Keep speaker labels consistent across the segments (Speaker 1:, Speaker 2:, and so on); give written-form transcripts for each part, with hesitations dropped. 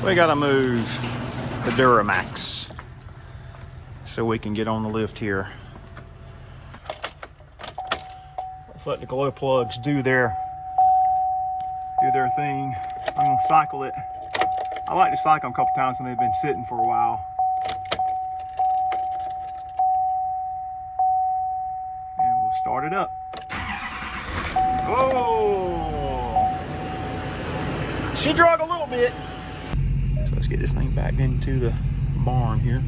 Speaker 1: We gotta move the Duramax so we can get on the lift here. Let's let the glow plugs do their thing. I'm gonna cycle it. I like to cycle them a couple times when they've been sitting for a while. And we'll start it up. Whoa! She drug a little bit. So let's get this thing back into the barn here.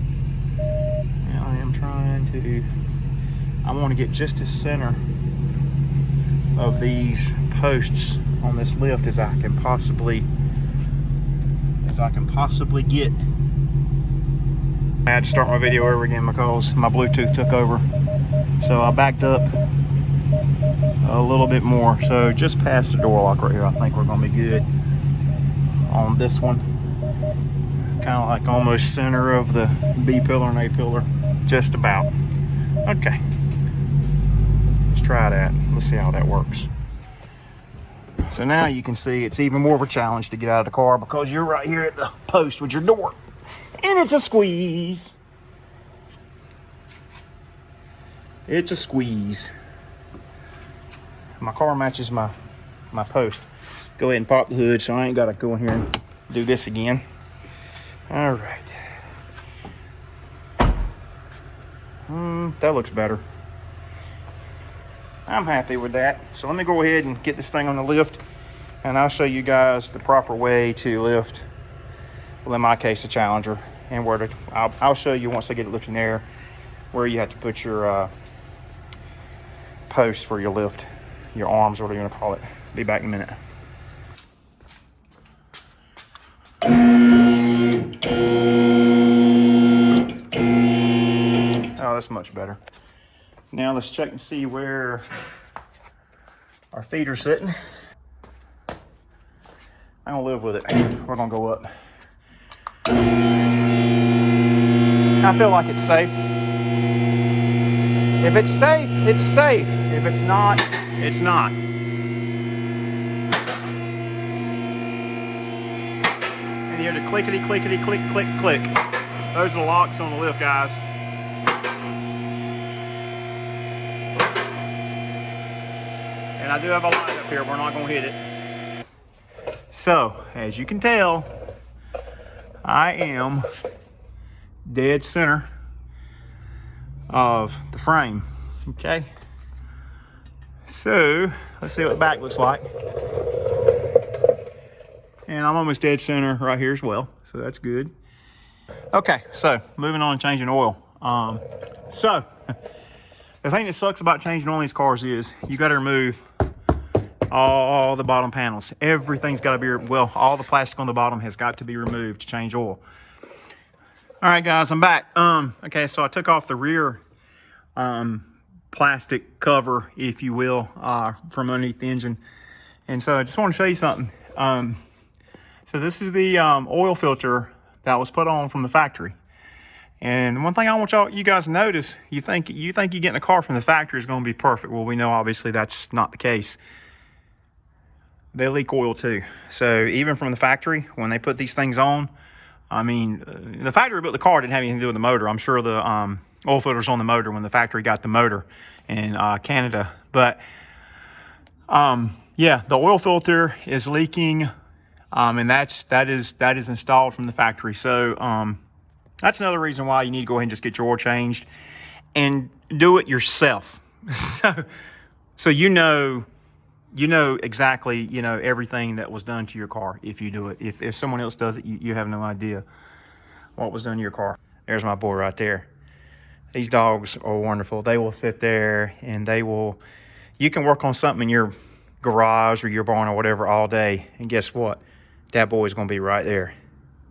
Speaker 1: Now I am trying to, I want to get just as center of these posts on this lift as I can possibly get. I had to start my video over again because my Bluetooth took over. So I backed up a little bit more. So just past the door lock right here, I think we're gonna be good on this one. Kind of like almost center of the B pillar and A pillar, just about. Okay, let's try that. Let's see how that works. So now you can see it's even more of a challenge to get out of the car because you're right here at the post with your door. And it's a squeeze. It's a squeeze. My car matches my post. Go ahead and pop the hood so I ain't got to go in here and do this again. All right. That looks better. I'm happy with that. So let me go ahead and get this thing on the lift and I'll show you guys the proper way to lift, well in my case a Challenger, and where to, I'll show you once I get it lifted in the air where you have to put your post for your lift, your arms, whatever you want to call it. Be back in a minute. Oh, that's much better. Now let's check and see where our feet are sitting. I'm gonna live with it. We're gonna go up. I feel like it's safe. If it's safe, it's safe. If it's not, it's not. And you hear the clickety, clickety, click, click, click. Those are the locks on the lift, guys. And I do have a light up here. We're not going to hit it. So, as you can tell, I am dead center of the frame. Okay. So, let's see what the back looks like. And I'm almost dead center right here as well. So that's good. Okay, so moving on and changing oil. So, the thing that sucks about changing oil in these cars is you got to remove all the bottom panels. Everything's got to be, well, all the plastic on the bottom has got to be removed to change oil. All right, guys, I'm back. Okay, so I took off the rear plastic cover, if you will, from underneath the engine. And so I just want to show you something. So this is the oil filter that was put on from the factory. And one thing I want you guys to notice, you think you get in a car from the factory is going to be perfect. Well, we know obviously that's not the case. They leak oil too. So even from the factory, when they put these things on, I mean, the factory built the car, didn't have anything to do with the motor. I'm sure the oil filter's on the motor when the factory got the motor in Canada. But yeah, the oil filter is leaking, and that is installed from the factory. So that's another reason why you need to go ahead and just get your oil changed and do it yourself. So you know exactly, everything that was done to your car if you do it. If someone else does it, you have no idea what was done to your car. There's my boy right there. These dogs are wonderful. They will sit there and you can work on something in your garage or your barn or whatever all day. And guess what? That boy's going to be right there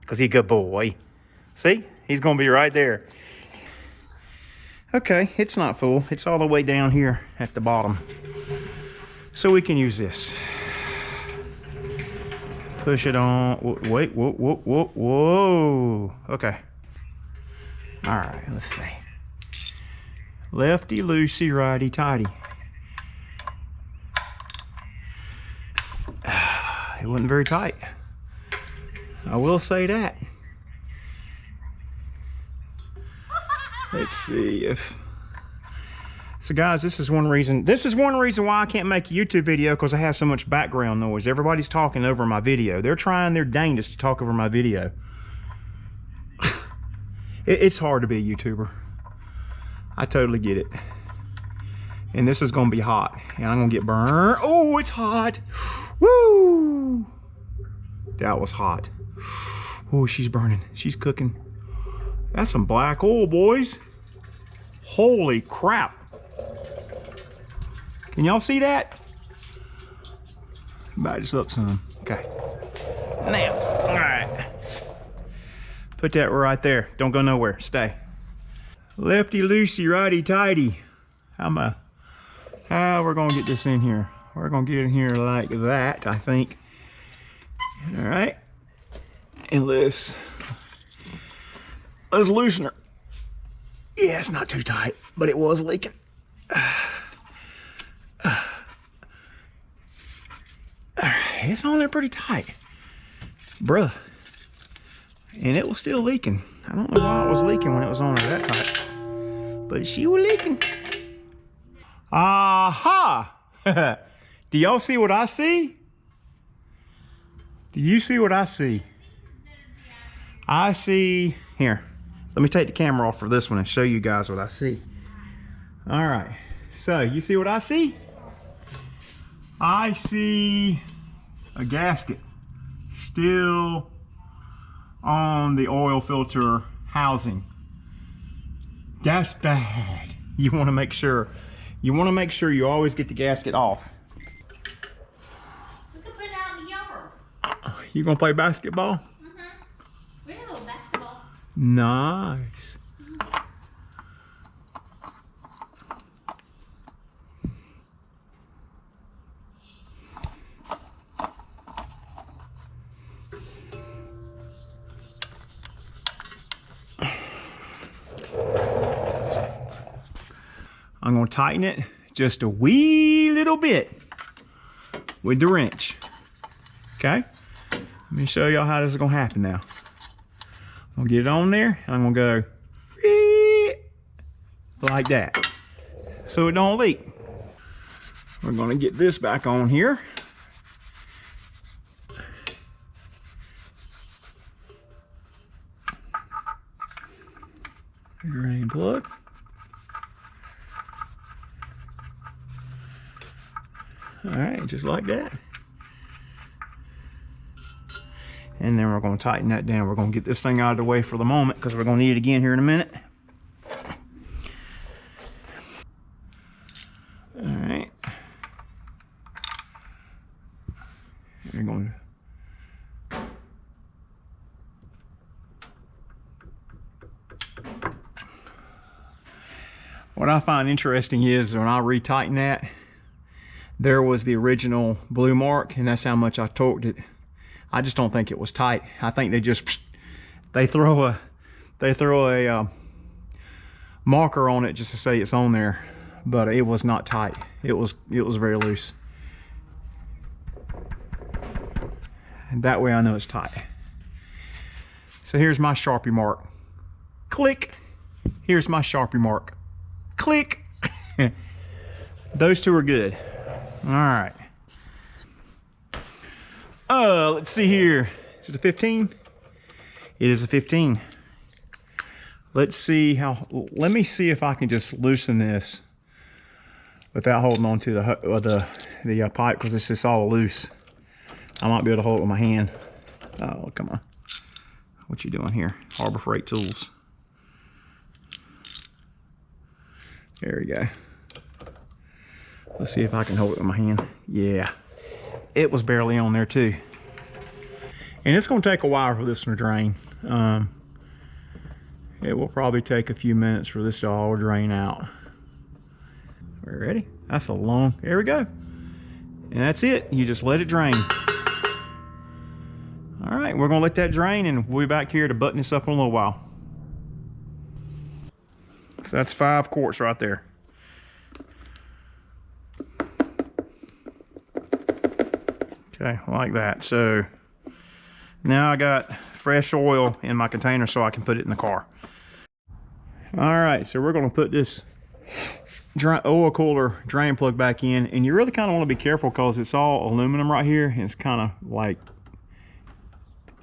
Speaker 1: because he's a good boy. See? He's going to be right there. Okay, it's not full. It's all the way down here at the bottom. So we can use this. Push it on. Wait, whoa, whoa, whoa, whoa. Okay. All right, let's see. Lefty loosey, righty tighty. It wasn't very tight. I will say that. Let's see if... So guys, this is one reason why I can't make a YouTube video, because I have so much background noise. Everybody's talking over my video. They're trying their dangest to talk over my video. It's hard to be a YouTuber. I totally get it. And this is gonna be hot, and I'm gonna get burned. Oh, it's hot. Woo! That was hot. Oh, she's burning. She's cooking. That's some black oil, boys. Holy crap. Can y'all see that? Bite this up some. Okay. Now, all right. Put that right there. Don't go nowhere. Stay. Lefty loosey, righty tighty. How we're gonna get this in here? We're gonna get in here like that, I think. All right. And let's loosen her. Yeah, it's not too tight, but it was leaking. It's on there pretty tight, bruh, and it was still leaking. I don't know why it was leaking when it was on there that tight, but she was leaking. Aha! Do y'all see what I see? Do you see what I see? I see, here, let me take the camera off for this one and show you guys what I see. All right, so you see what I see? I see a gasket still on the oil filter housing. That's bad. You want to make sure you always get the gasket off.
Speaker 2: We could put it out in the yard.
Speaker 1: You gonna play basketball?
Speaker 2: We have a little basketball.
Speaker 1: Nice. I'm gonna tighten it just a wee little bit with the wrench. Okay? Let me show y'all how this is gonna happen now. I'm gonna get it on there, and I'm gonna go like that, so it don't leak. We're gonna get this back on here. Drain plug. All right, just like that. And then we're going to tighten that down. We're going to get this thing out of the way for the moment, because we're going to need it again here in a minute. All right. We're going to... What I find interesting is when I retighten that, there was the original blue mark, and that's how much I torqued it. I just don't think it was tight. I think they throw a marker on it just to say it's on there, but it was not tight. It was very loose. And that way I know it's tight. So here's my Sharpie mark. Click. Here's my Sharpie mark. Click. Those two are good. All right. Let's see here. Is it a 15? It is a 15. Let's see how, let me see if I can just loosen this without holding on to the pipe, because it's just all loose. I might be able to hold it with my hand. Oh, come on. What you doing here? Harbor Freight Tools. There we go. Let's see if I can hold it with my hand. Yeah, it was barely on there too. And it's gonna take a while for this one to drain. It will probably take a few minutes for this to all drain out. We're ready? That's a long, there we go. And that's it, you just let it drain. All right, we're gonna let that drain, and we'll be back here to button this up in a little while. So that's 5 quarts right there. Okay, like that. So Now I got fresh oil in my container so I can put it in the car. All right, so we're gonna put this oil cooler drain plug back in, and you really kind of want to be careful because it's all aluminum right here, and it's kind of like,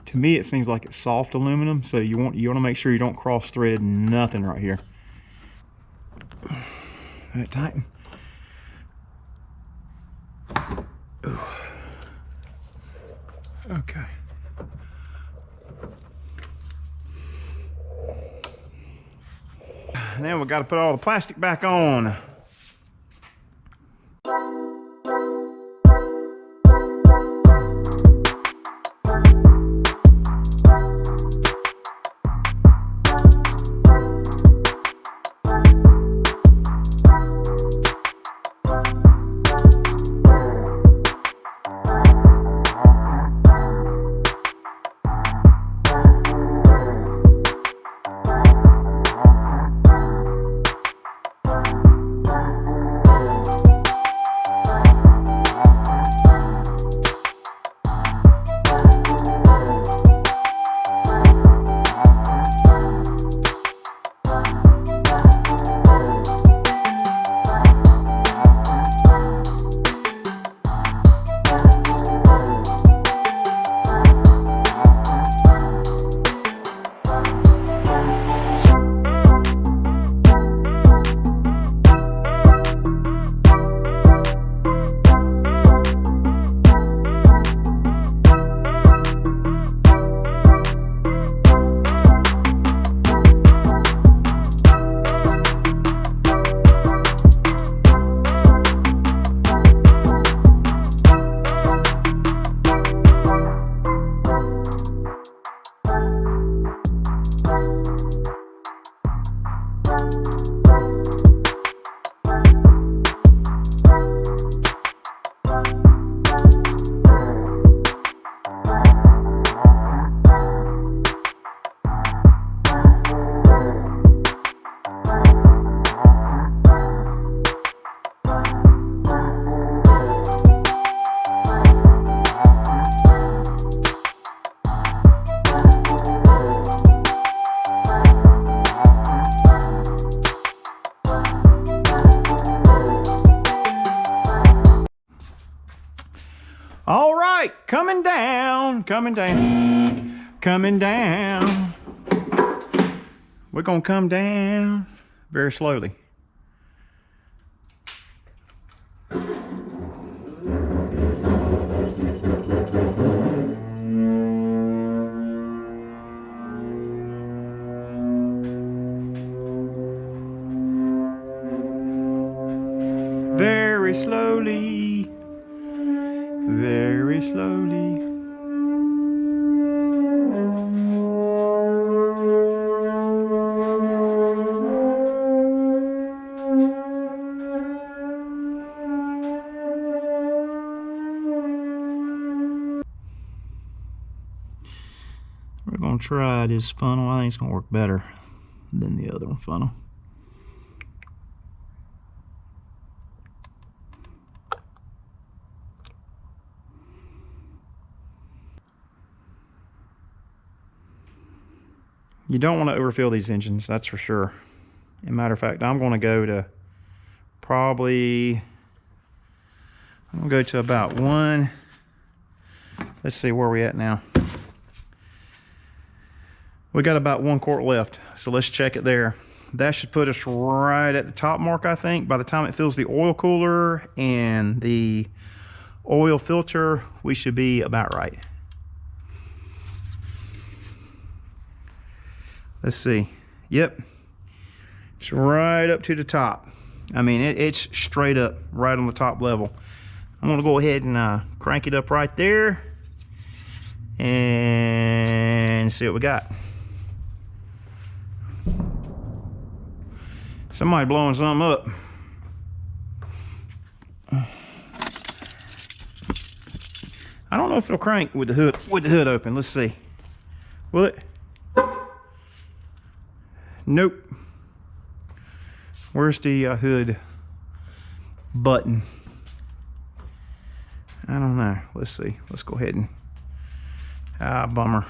Speaker 1: to me it seems like it's soft aluminum, so you want to make sure you don't cross thread nothing right here. Let it tighten. Ooh. Okay. And then we got to put all the plastic back on. All right, coming down, coming down, coming down. We're gonna come down very slowly. Very slowly. Very slowly. We're gonna try this funnel. I think it's gonna work better than the other funnel. You don't want to overfill these engines, that's for sure. As a matter of fact, I'm going to go to about one. Let's see where we at now. We got about 1 quart left, so let's check it there. That should put us right at the top mark, I think. By the time it fills the oil cooler and the oil filter, we should be about right. Let's see. Yep. It's right up to the top. I mean, it's straight up, right on the top level. I'm gonna go ahead and crank it up right there and see what we got. Somebody blowing something up. I don't know if it'll crank with the hood open. Let's see. Will it? Nope. Where's the hood button? I don't know. Let's see. Let's go ahead and Ah, bummer.